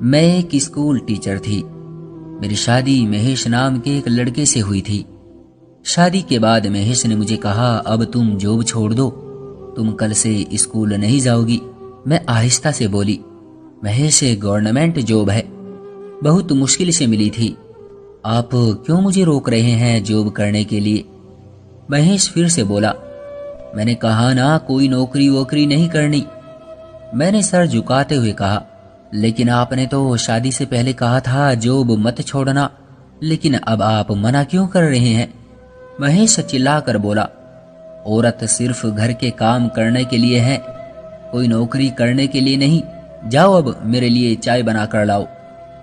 मैं एक school teacher थी। मेरी शादी महेश नाम के एक लड़के से हुई थी। शादी के बाद महेश ने मुझे कहा, अब तुम जॉब छोड़ दो, तुम कल से स्कूल नहीं जाओगी। मैं आहिस्ता से बोली, महेश गवर्नमेंट जॉब है, बहुत मुश्किल से मिली थी, आप क्यों मुझे रोक रहे हैं जॉब करने के लिए। महेश फिर से बोला, मैंने कहा ना कोई नौकरी वोकरी नहीं करनी। मैंने सर झुकाते हुए कहा, लेकिन आपने तो शादी से पहले कहा था जॉब मत छोड़ना, लेकिन अब आप मना क्यों कर रहे हैं। महेश चिल्लाकर बोला, औरत सिर्फ घर के काम करने के लिए है, कोई नौकरी करने के लिए नहीं। जाओ अब मेरे लिए चाय बना कर लाओ।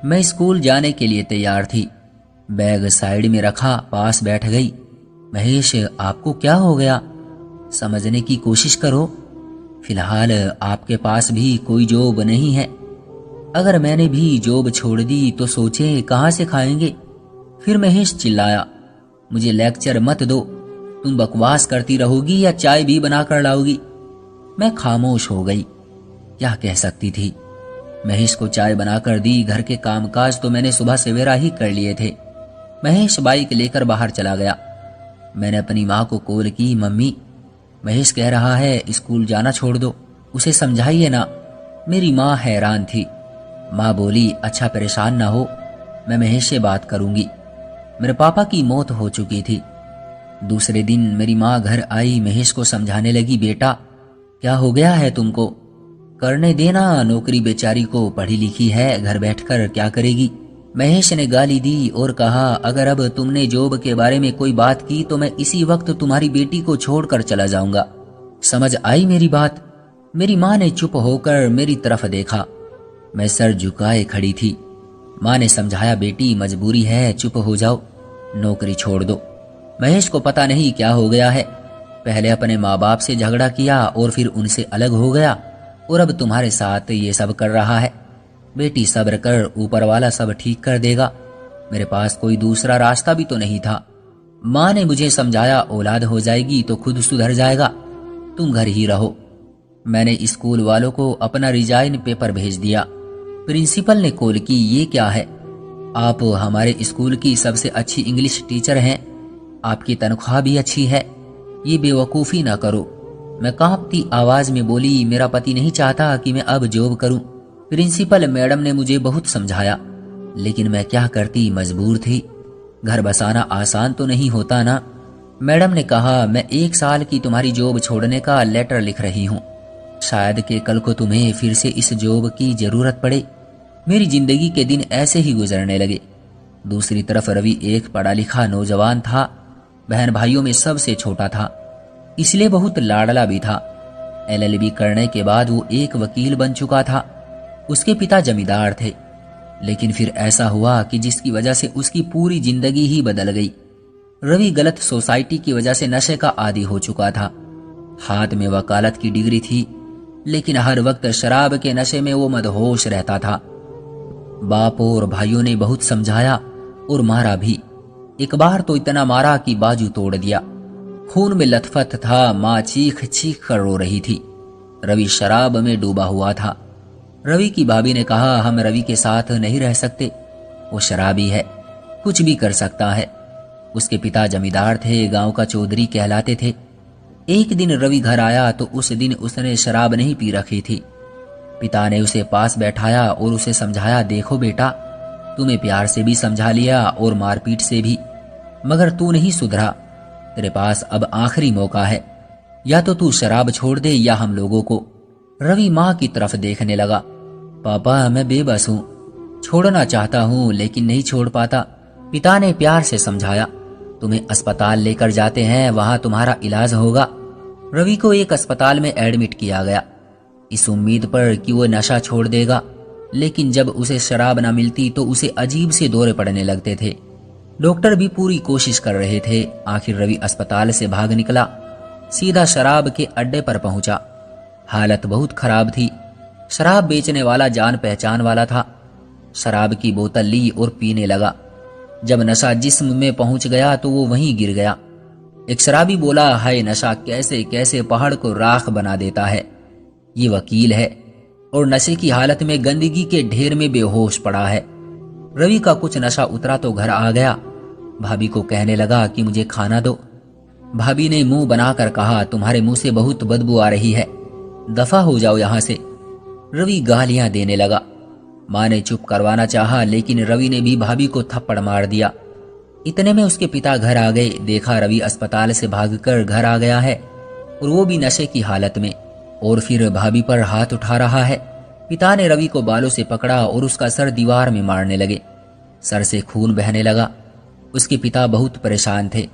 मैं स्कूल जाने के लिए तैयार थी। बैग साइड में रखा, पास बैठ गई। महेश, आपको क्या हो गया, समझने की कोशिश करो। फिलहाल आपके पास भी कोई जॉब नहीं है। अगर मैंने भी जॉब छोड़ दी तो सोचे कहाँ से खाएंगे। फिर महेश चिल्लाया, मुझे लेक्चर मत दो, तुम बकवास करती रहोगी या चाय भी बना कर लाओगी। मैं खामोश हो गई, क्या कह सकती थी। महेश को चाय बनाकर दी। घर के कामकाज तो मैंने सुबह सवेरा ही कर लिए थे। महेश बाइक लेकर बाहर चला गया। मैंने अपनी माँ को कॉल की, मम्मी महेश कह रहा है स्कूल जाना छोड़ दो, उसे समझाइए ना। मेरी माँ हैरान थी। माँ बोली, अच्छा परेशान ना हो, मैं महेश से बात करूंगी। मेरे पापा की मौत हो चुकी थी। दूसरे दिन मेरी माँ घर आई, महेश को समझाने लगी, बेटा क्या हो गया है तुमको, करने देना नौकरी, बेचारी को पढ़ी लिखी है, घर बैठकर क्या करेगी। महेश ने गाली दी और कहा, अगर अब तुमने जॉब के बारे में कोई बात की तो मैं इसी वक्त तुम्हारी बेटी को छोड़कर चला जाऊंगा। समझ आई मेरी बात। मेरी माँ ने चुप होकर मेरी तरफ देखा। मैं सर झुकाए खड़ी थी। माँ ने समझाया, बेटी मजबूरी है, चुप हो जाओ, नौकरी छोड़ दो। महेश को पता नहीं क्या हो गया है, पहले अपने माँ बाप से झगड़ा किया और फिर उनसे अलग हो गया और अब तुम्हारे साथ ये सब कर रहा है। बेटी सब्र कर, ऊपर वाला सब ठीक कर देगा। मेरे पास कोई दूसरा रास्ता भी तो नहीं था। माँ ने मुझे समझाया, औलाद हो जाएगी तो खुद सुधर जाएगा, तुम घर ही रहो। मैंने स्कूल वालों को अपना रिजाइन पेपर भेज दिया। प्रिंसिपल ने कॉल की, ये क्या है, आप हमारे स्कूल की सबसे अच्छी इंग्लिश टीचर हैं, आपकी तनख्वाह भी अच्छी है, ये बेवकूफ़ी ना करो। मैं कांपती आवाज में बोली, मेरा पति नहीं चाहता कि मैं अब जॉब करूं। प्रिंसिपल मैडम ने मुझे बहुत समझाया, लेकिन मैं क्या करती, मजबूर थी। घर बसाना आसान तो नहीं होता ना। मैडम ने कहा, मैं 1 साल की तुम्हारी जॉब छोड़ने का लेटर लिख रही हूँ, शायद कि कल को तुम्हें फिर से इस जॉब की जरूरत पड़े। मेरी जिंदगी के दिन ऐसे ही गुजरने लगे। दूसरी तरफ रवि एक पढ़ा लिखा नौजवान था, बहन भाइयों में सबसे छोटा था, इसलिए बहुत लाडला भी था। LLB करने के बाद वो एक वकील बन चुका था। उसके पिता जमींदार थे, लेकिन फिर ऐसा हुआ कि जिसकी वजह से उसकी पूरी जिंदगी ही बदल गई। रवि गलत सोसाइटी की वजह से नशे का आदी हो चुका था। हाथ में वकालत की डिग्री थी, लेकिन हर वक्त शराब के नशे में वो मदहोश रहता था। बाप और भाइयों ने बहुत समझाया और मारा भी। एक बार तो इतना मारा कि बाजू तोड़ दिया। खून में लथपथ था। माँ चीख चीख कर रो रही थी। रवि शराब में डूबा हुआ था। रवि की भाभी ने कहा, हम रवि के साथ नहीं रह सकते, वो शराबी है, कुछ भी कर सकता है। उसके पिता जमींदार थे, गांव का चौधरी कहलाते थे। एक दिन रवि घर आया तो उस दिन उसने शराब नहीं पी रखी थी। पिता ने उसे पास बैठाया और उसे समझाया, देखो बेटा, तुम्हें प्यार से भी समझा लिया और मारपीट से भी, मगर तू नहीं सुधरा। तेरे पास अब आखिरी मौका है, या तो तू शराब छोड़ दे या हम लोगों को। रवि माँ की तरफ देखने लगा। पापा मैं बेबस हूँ, छोड़ना चाहता हूँ लेकिन नहीं छोड़ पाता। पिता ने प्यार से समझाया, तुम्हें अस्पताल लेकर जाते हैं, वहां तुम्हारा इलाज होगा। रवि को एक अस्पताल में एडमिट किया गया, इस उम्मीद पर कि वो नशा छोड़ देगा, लेकिन जब उसे शराब न मिलती तो उसे अजीब से दौरे पड़ने लगते थे। डॉक्टर भी पूरी कोशिश कर रहे थे। आखिर रवि अस्पताल से भाग निकला, सीधा शराब के अड्डे पर पहुंचा। हालत बहुत खराब थी। शराब बेचने वाला जान पहचान वाला था। शराब की बोतल ली और पीने लगा। जब नशा जिस्म में पहुंच गया तो वो वहीं गिर गया। एक शराबी बोला, हाय नशा कैसे कैसे पहाड़ को राख बना देता है। ये वकील है, और नशे की हालत में गंदगी के ढेर में बेहोश पड़ा है। रवि का कुछ नशा उतरा तो घर आ गया। भाभी को कहने लगा कि मुझे खाना दो। भाभी ने मुंह बनाकर कहा, तुम्हारे मुंह से बहुत बदबू आ रही है, दफा हो जाओ यहां से। रवि गालियां देने लगा। मां ने चुप करवाना चाहा, लेकिन रवि ने भी भाभी को थप्पड़ मार दिया। इतने में उसके पिता घर आ गए। देखा रवि अस्पताल से भागकर घर आ गया है, और वो भी नशे की हालत में, और फिर भाभी पर हाथ उठा रहा है। पिता ने रवि को बालों से पकड़ा और उसका सर दीवार में मारने लगे। सर से खून बहने लगा। उसके पिता बहुत परेशान थे।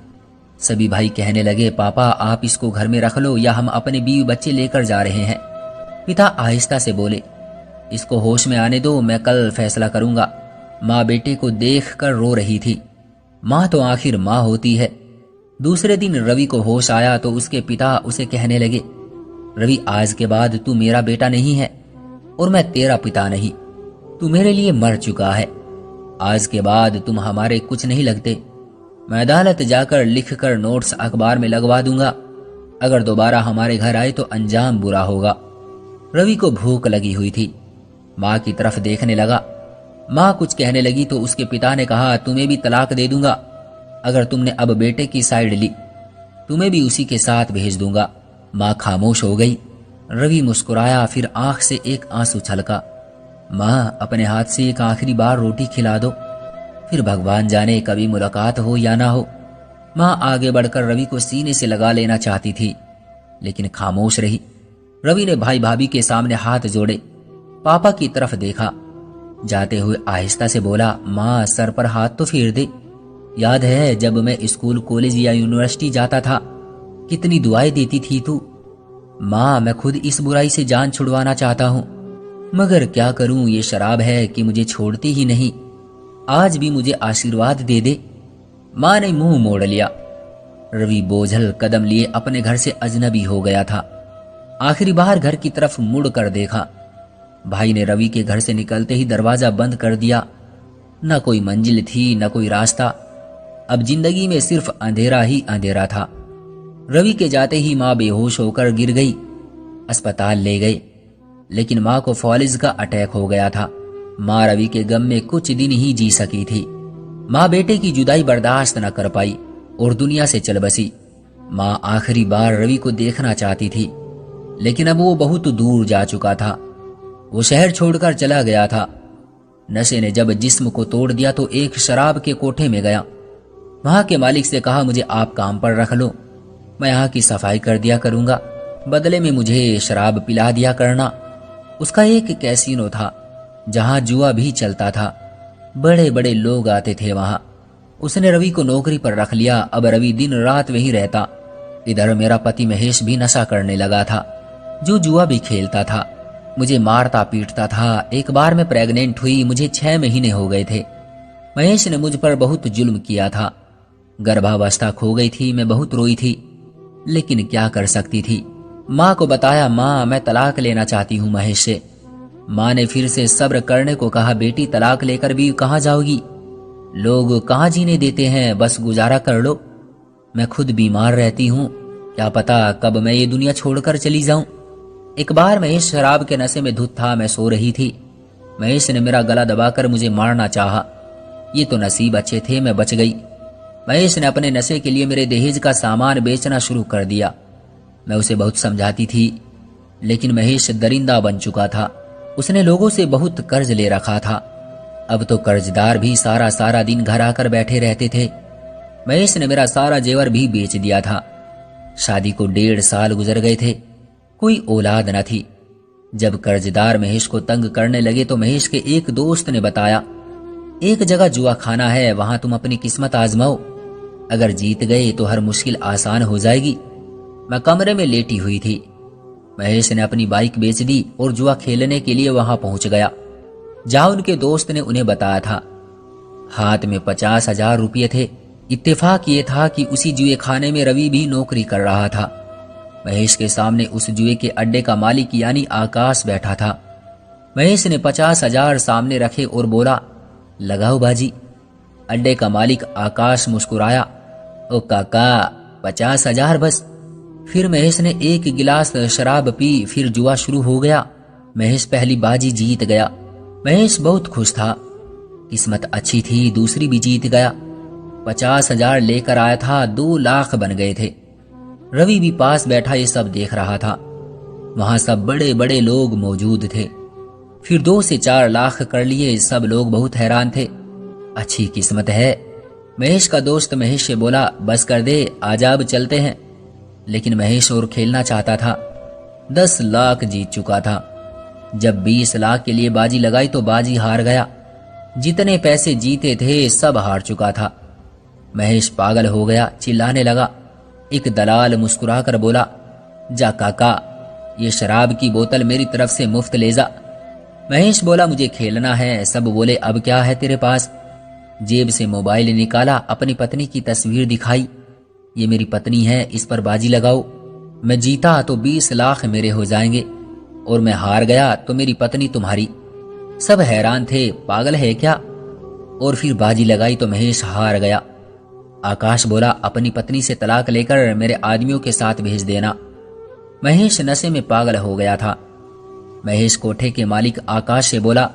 सभी भाई कहने लगे, पापा आप इसको घर में रख लो या हम अपने बीवी बच्चे लेकर जा रहे हैं। पिता आहिस्ता से बोले, इसको होश में आने दो, मैं कल फैसला करूंगा। माँ बेटे को देख कर रो रही थी। माँ तो आखिर माँ होती है। दूसरे दिन रवि को होश आया तो उसके पिता उसे कहने लगे, रवि आज के बाद तू मेरा बेटा नहीं है और मैं तेरा पिता नहीं। तू मेरे लिए मर चुका है। आज के बाद तुम हमारे कुछ नहीं लगते। मैं अदालत जाकर लिखकर नोट्स अखबार में लगवा दूंगा। अगर दोबारा हमारे घर आए तो अंजाम बुरा होगा। रवि को भूख लगी हुई थी। माँ की तरफ देखने लगा। माँ कुछ कहने लगी तो उसके पिता ने कहा, तुम्हें भी तलाक दे दूंगा अगर तुमने अब बेटे की साइड ली। तुम्हें भी उसी के साथ भेज दूंगा। माँ खामोश हो गई। रवि मुस्कुराया, फिर आंख से एक आंसू छलका। माँ अपने हाथ से एक आखिरी बार रोटी खिला दो, फिर भगवान जाने कभी मुलाकात हो या ना हो। माँ आगे बढ़कर रवि को सीने से लगा लेना चाहती थी, लेकिन खामोश रही। रवि ने भाई भाभी के सामने हाथ जोड़े, पापा की तरफ देखा। जाते हुए आहिस्ता से बोला, माँ सर पर हाथ तो फेर दे। याद है जब मैं स्कूल कॉलेज या यूनिवर्सिटी जाता था, कितनी दुआएं देती थी तू। माँ मैं खुद इस बुराई से जान छुड़वाना चाहता हूँ, मगर क्या करूं, ये शराब है कि मुझे छोड़ती ही नहीं। आज भी मुझे आशीर्वाद दे दे। माँ ने मुंह मोड़ लिया। रवि बोझल कदम लिए अपने घर से अजनबी हो गया था। आखिरी बार घर की तरफ मुड़ कर देखा। भाई ने रवि के घर से निकलते ही दरवाजा बंद कर दिया। न कोई मंजिल थी न कोई रास्ता। अब जिंदगी में सिर्फ अंधेरा ही अंधेरा था। रवि के जाते ही माँ बेहोश होकर गिर गई। अस्पताल ले गए, लेकिन माँ को फॉलिज का अटैक हो गया था। माँ रवि के गम में कुछ दिन ही जी सकी थी। माँ बेटे की जुदाई बर्दाश्त न कर पाई और दुनिया से चल बसी। माँ आखिरी बार रवि को देखना चाहती थी, लेकिन अब वो बहुत दूर जा चुका था। वो शहर छोड़कर चला गया था। नशे ने जब जिस्म को तोड़ दिया तो एक शराब के कोठे में गया। वहां के मालिक से कहा, मुझे आप काम पर रख लो, मैं यहाँ की सफाई कर दिया करूंगा, बदले में मुझे शराब पिला दिया करना। उसका एक कैसीनो था जहां जुआ भी चलता था। बड़े बड़े लोग आते थे वहां। उसने रवि को नौकरी पर रख लिया। अब रवि दिन रात वहीं रहता। इधर मेरा पति महेश भी नशा करने लगा था, जो जुआ भी खेलता था, मुझे मारता पीटता था। एक बार मैं प्रेग्नेंट हुई, मुझे 6 महीने हो गए थे। महेश ने मुझ पर बहुत जुल्म किया था। गर्भावस्था खो गई थी। मैं बहुत रोई थी, लेकिन क्या कर सकती थी। माँ को बताया, माँ मैं तलाक लेना चाहती हूँ महेश से। माँ ने फिर से सब्र करने को कहा, बेटी तलाक लेकर भी कहाँ जाओगी, लोग कहाँ जीने देते हैं, बस गुजारा कर लो। मैं खुद बीमार रहती हूँ, क्या पता कब मैं ये दुनिया छोड़कर चली जाऊं। एक बार महेश शराब के नशे में धुत था। मैं सो रही थी। महेश ने मेरा गला दबाकर मुझे मारना चाहा। ये तो नसीब अच्छे थे, मैं बच गई। महेश ने अपने नशे के लिए मेरे दहेज का सामान बेचना शुरू कर दिया। मैं उसे बहुत समझाती थी, लेकिन महेश दरिंदा बन चुका था। उसने लोगों से बहुत कर्ज ले रखा था। अब तो कर्जदार भी सारा सारा दिन घर आकर बैठे रहते थे। महेश ने मेरा सारा जेवर भी बेच दिया था। शादी को 1.5 साल गुजर गए थे, कोई औलाद न थी। जब कर्जदार महेश को तंग करने लगे तो महेश के एक दोस्त ने बताया, एक जगह जुआ खाना है, वहां तुम अपनी किस्मत आजमाओ, अगर जीत गए तो हर मुश्किल आसान हो जाएगी। मैं कमरे में लेटी हुई थी। महेश ने अपनी बाइक बेच दी और जुआ खेलने के लिए वहां पहुंच गया, जहां उनके दोस्त ने उन्हें बताया था। हाथ में 50,000 रुपये थे। इत्तेफाक ये था कि उसी जुए खाने में रवि भी नौकरी कर रहा था। महेश के सामने उस जुए के अड्डे का मालिक यानी आकाश बैठा था। महेश ने 50,000 सामने रखे और बोला, लगाओ बाजी। अड्डे का मालिक आकाश मुस्कुराया, ओ काका 50,000 बस। फिर महेश ने एक गिलास शराब पी, फिर जुआ शुरू हो गया। महेश पहली बाजी जीत गया। महेश बहुत खुश था। किस्मत अच्छी थी, दूसरी भी जीत गया। 50,000 लेकर आया था, 2 लाख बन गए थे। रवि भी पास बैठा ये सब देख रहा था। वहां सब बड़े बड़े लोग मौजूद थे। फिर 2 से 4 लाख कर लिए। सब लोग बहुत हैरान थे। अच्छी किस्मत है। महेश का दोस्त महेश से बोला, बस कर दे, आजा अब चलते हैं। लेकिन महेश और खेलना चाहता था। 10 लाख जीत चुका था। जब 20 लाख के लिए बाजी लगाई तो बाजी हार गया। जितने पैसे जीते थे सब हार चुका था। महेश पागल हो गया, चिल्लाने लगा। एक दलाल मुस्कुराकर बोला, जा काका, ये शराब की बोतल मेरी तरफ से मुफ्त ले जा। महेश बोला, मुझे खेलना है। सब बोले, अब क्या है तेरे पास? जेब से मोबाइल निकाला, अपनी पत्नी की तस्वीर दिखाई। ये मेरी पत्नी है, इस पर बाजी लगाओ। मैं जीता तो 20 लाख मेरे हो जाएंगे और मैं हार गया तो मेरी पत्नी तुम्हारी। सब हैरान थे, पागल है क्या? और फिर बाजी लगाई तो महेश हार गया। आकाश बोला, अपनी पत्नी से तलाक लेकर मेरे आदमियों के साथ भेज देना। महेश नशे में पागल हो गया था। महेश कोठे के मालिक आकाश से बोला,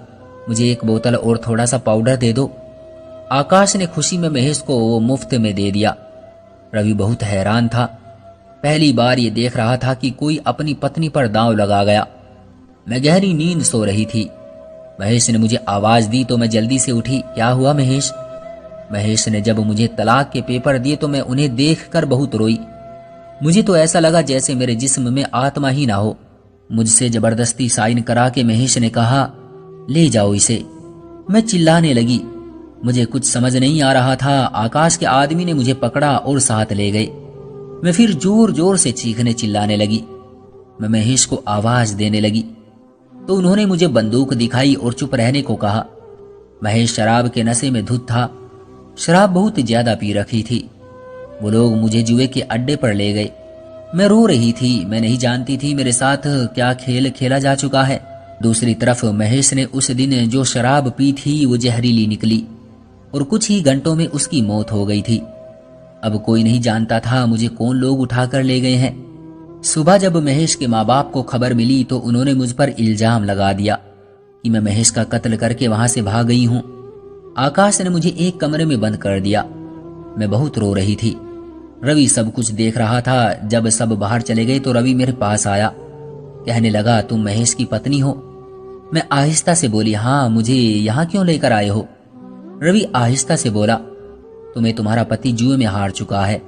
मुझे 1 बोतल और थोड़ा सा पाउडर दे दो। आकाश ने खुशी में महेश को वो मुफ्त में दे दिया। रवि बहुत हैरान था। पहली बार ये देख रहा था कि कोई अपनी पत्नी पर दांव लगा गया। मैं गहरी नींद सो रही थी। महेश ने मुझे आवाज दी तो मैं जल्दी से उठी। क्या हुआ महेश? महेश ने जब मुझे तलाक के पेपर दिए तो मैं उन्हें देखकर बहुत रोई। मुझे तो ऐसा लगा जैसे मेरे जिस्म में आत्मा ही ना हो। मुझसे जबरदस्ती साइन करा के महेश ने कहा, ले जाओ इसे। मैं चिल्लाने लगी। मुझे कुछ समझ नहीं आ रहा था। आकाश के आदमी ने मुझे पकड़ा और साथ ले गए। मैं फिर जोर जोर से चीखने चिल्लाने लगी। मैं महेश को आवाज देने लगी तो उन्होंने मुझे बंदूक दिखाई और चुप रहने को कहा। महेश शराब के नशे में धुत था। शराब बहुत ज्यादा पी रखी थी। वो लोग मुझे जुए के अड्डे पर ले गए। मैं रो रही थी। मैं नहीं जानती थी मेरे साथ क्या खेल खेला जा चुका है। दूसरी तरफ महेश ने उस दिन जो शराब पी थी वो जहरीली निकली और कुछ ही घंटों में उसकी मौत हो गई थी। अब कोई नहीं जानता था मुझे कौन लोग उठाकर ले गए हैं। सुबह जब महेश के माँ बाप को खबर मिली तो उन्होंने मुझ पर इल्जाम लगा दिया कि मैं महेश का कत्ल करके वहां से भाग गई हूं। आकाश ने मुझे एक कमरे में बंद कर दिया। मैं बहुत रो रही थी। रवि सब कुछ देख रहा था। जब सब बाहर चले गए तो रवि मेरे पास आया। कहने लगा, तुम महेश की पत्नी हो? मैं आहिस्ता से बोली, हाँ। मुझे यहाँ क्यों लेकर आए हो? रवि आहिस्ता से बोला, तुम्हें तुम्हारा पति जुए में हार चुका है।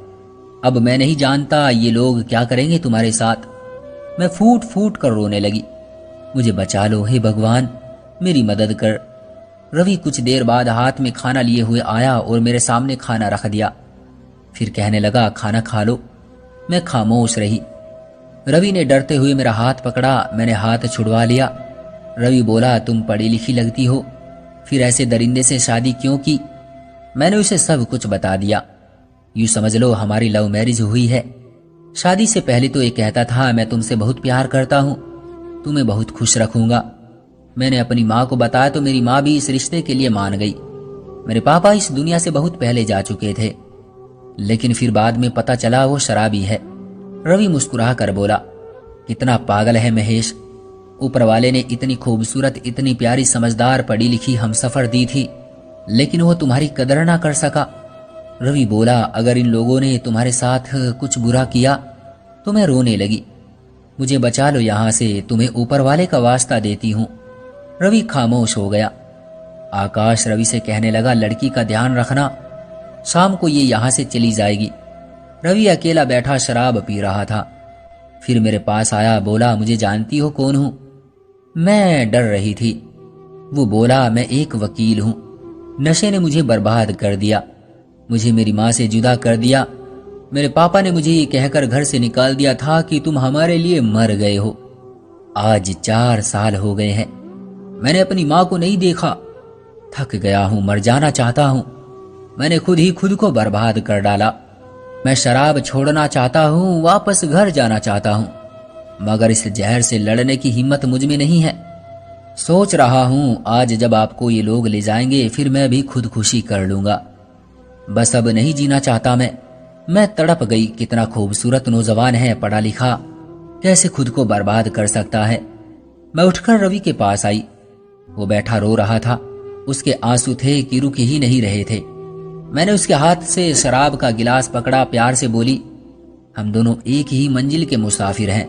अब मैं नहीं जानता ये लोग क्या करेंगे तुम्हारे साथ। मैं फूट फूट कर रोने लगी। मुझे बचा लो, हे भगवान, मेरी मदद कर। रवि कुछ देर बाद हाथ में खाना लिए हुए आया और मेरे सामने खाना रख दिया। फिर कहने लगा, खाना खा लो। मैं खामोश रही। रवि ने डरते हुए मेरा हाथ पकड़ा। मैंने हाथ छुड़वा लिया। रवि बोला, तुम पढ़ी लिखी लगती हो, फिर ऐसे दरिंदे से शादी क्यों की? मैंने उसे सब कुछ बता दिया। यूं समझ लो हमारी लव मैरिज हुई है। शादी से पहले तो ये कहता था, मैं तुमसे बहुत प्यार करता हूं, तुम्हें बहुत खुश रखूंगा। मैंने अपनी माँ को बताया तो मेरी माँ भी इस रिश्ते के लिए मान गई। मेरे पापा इस दुनिया से बहुत पहले जा चुके थे, लेकिन फिर बाद में पता चला वो शराबी है। रवि मुस्कुरा कर बोला, कितना पागल है महेश। ऊपर वाले ने इतनी खूबसूरत, इतनी प्यारी, समझदार, पढ़ी लिखी हमसफर दी थी, लेकिन वो तुम्हारी कदर ना कर सका। रवि बोला, अगर इन लोगों ने तुम्हारे साथ कुछ बुरा किया तो मैं रोने लगी। मुझे बचा लो यहाँ से, तुम्हें ऊपर वाले का वास्ता देती हूँ। रवि खामोश हो गया। आकाश रवि से कहने लगा, लड़की का ध्यान रखना, शाम को ये यहाँ से चली जाएगी। रवि अकेला बैठा शराब पी रहा था। फिर मेरे पास आया, बोला, मुझे जानती हो कौन हूं? मैं डर रही थी। वो बोला, मैं एक वकील हूं। नशे ने मुझे बर्बाद कर दिया, मुझे मेरी माँ से जुदा कर दिया। मेरे पापा ने मुझे ये कहकर घर से निकाल दिया था कि तुम हमारे लिए मर गए हो। आज 4 साल हो गए हैं, मैंने अपनी माँ को नहीं देखा। थक गया हूं, मर जाना चाहता हूं। मैंने खुद ही खुद को बर्बाद कर डाला। मैं शराब छोड़ना चाहता हूं, वापस घर जाना चाहता हूं, मगर इस जहर से लड़ने की हिम्मत मुझ में नहीं है। सोच रहा हूं आज जब आपको ये लोग ले जाएंगे फिर मैं भी खुदकुशी कर लूंगा। बस अब नहीं जीना चाहता मैं तड़प गई। कितना खूबसूरत नौजवान है, पढ़ा लिखा, कैसे खुद को बर्बाद कर सकता है। मैं उठकर रवि के पास आई। वो बैठा रो रहा था। उसके आंसू थे कि रुक ही नहीं रहे थे। मैंने उसके हाथ से शराब का गिलास पकड़ा, प्यार से बोली, हम दोनों एक ही मंजिल के मुसाफिर हैं,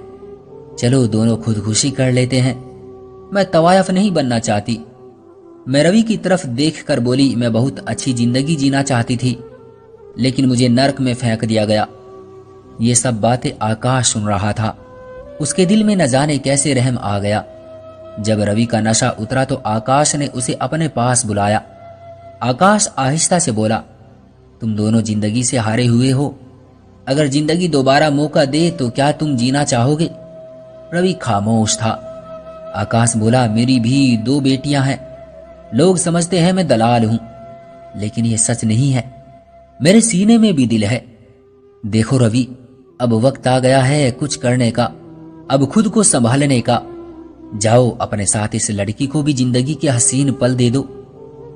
चलो दोनों खुदकुशी कर लेते हैं। मैं तवायफ नहीं बनना चाहती। मैं रवि की तरफ देखकर बोली, मैं बहुत अच्छी जिंदगी जीना चाहती थी, लेकिन मुझे नर्क में फेंक दिया गया। ये सब बातें आकाश सुन रहा था। उसके दिल में न जाने कैसे रहम आ गया। जब रवि का नशा उतरा तो आकाश ने उसे अपने पास बुलाया। आकाश आहिस्ता से बोला, तुम दोनों जिंदगी से हारे हुए हो। अगर जिंदगी दोबारा मौका दे तो क्या तुम जीना चाहोगे? रवि खामोश था। आकाश बोला, मेरी भी 2 बेटियां हैं। लोग समझते हैं मैं दलाल हूं, लेकिन ये सच नहीं है। मेरे सीने में भी दिल है। देखो रवि, अब वक्त आ गया है कुछ करने का, अब खुद को संभालने का। जाओ अपने साथ इस लड़की को भी जिंदगी के हसीन पल दे दो।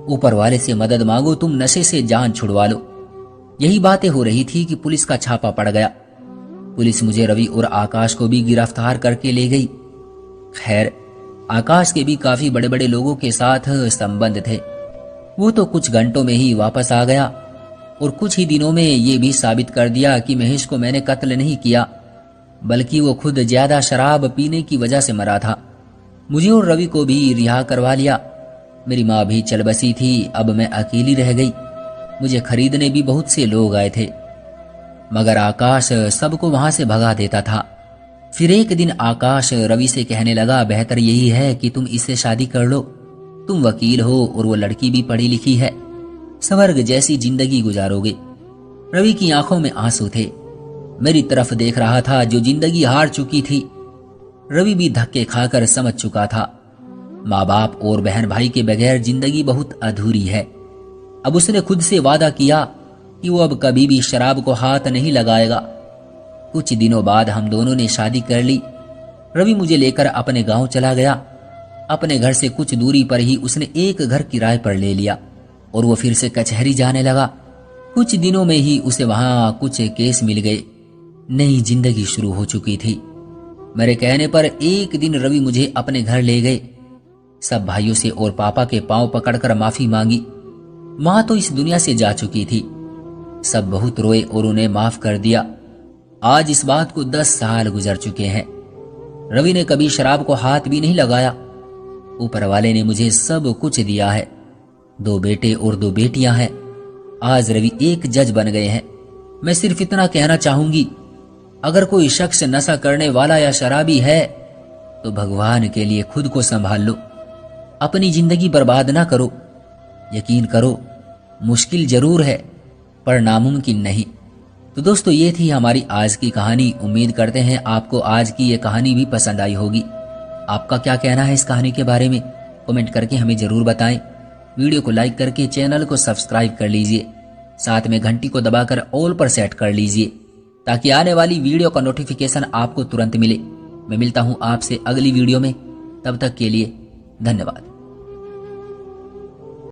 ऊपर वाले से मदद मांगो, तुम नशे से जान छुड़वा लो। यही बातें हो रही थी कि पुलिस का छापा पड़ गया। पुलिस मुझे, रवि और आकाश को भी गिरफ्तार करके ले गई। खैर, आकाश के भी काफी बड़े बड़े लोगों के साथ संबंध थे। वो तो कुछ घंटों में ही वापस आ गया और कुछ ही दिनों में ये भी साबित कर दिया कि महेश को मैंने कत्ल नहीं किया, बल्कि वो खुद ज्यादा शराब पीने की वजह से मरा था। मुझे और रवि को भी रिहा करवा लिया। मेरी माँ भी चल बसी थी। अब मैं अकेली रह गई। मुझे खरीदने भी बहुत से लोग आए थे, मगर आकाश सबको वहां से भगा देता था। फिर एक दिन आकाश रवि से कहने लगा, बेहतर यही है कि तुम इससे शादी कर लो। तुम वकील हो और वो लड़की भी पढ़ी लिखी है, स्वर्ग जैसी जिंदगी गुजारोगे। रवि की आंखों में आंसू थे। मेरी तरफ देख रहा था जो जिंदगी हार चुकी थी। रवि भी धक्के खाकर समझ चुका था, माँ बाप और बहन भाई के बगैर जिंदगी बहुत अधूरी है। अब उसने खुद से वादा किया कि वो अब कभी भी शराब को हाथ नहीं लगाएगा। कुछ दिनों बाद हम दोनों ने शादी कर ली। रवि मुझे लेकर अपने गांव चला गया। अपने घर से कुछ दूरी पर ही उसने एक घर किराए पर ले लिया और वो फिर से कचहरी जाने लगा। कुछ दिनों में ही उसे वहां कुछ केस मिल गए। नई जिंदगी शुरू हो चुकी थी। मेरे कहने पर एक दिन रवि मुझे अपने घर ले गए। सब भाइयों से और पापा के पांव पकड़कर माफी मांगी। मां तो इस दुनिया से जा चुकी थी। सब बहुत रोए और उन्हें माफ कर दिया। आज इस बात को 10 साल गुजर चुके हैं। रवि ने कभी शराब को हाथ भी नहीं लगाया। ऊपर वाले ने मुझे सब कुछ दिया है। 2 बेटे और 2 बेटियां हैं। आज रवि एक जज बन गए हैं। मैं सिर्फ इतना कहना चाहूंगी, अगर कोई शख्स नशा करने वाला या शराबी है तो भगवान के लिए खुद को संभाल लो। अपनी जिंदगी बर्बाद ना करो। यकीन करो, मुश्किल जरूर है पर नामुमकिन नहीं। तो दोस्तों, ये थी हमारी आज की कहानी। उम्मीद करते हैं आपको आज की ये कहानी भी पसंद आई होगी। आपका क्या कहना है इस कहानी के बारे में? कमेंट करके हमें जरूर बताएं। वीडियो को लाइक करके चैनल को सब्सक्राइब कर लीजिए। साथ में घंटी को दबाकर ऑल पर सेट कर लीजिए ताकि आने वाली वीडियो का नोटिफिकेशन आपको तुरंत मिले। मैं मिलता हूं आपसे अगली वीडियो में। तब तक के लिए धन्यवाद।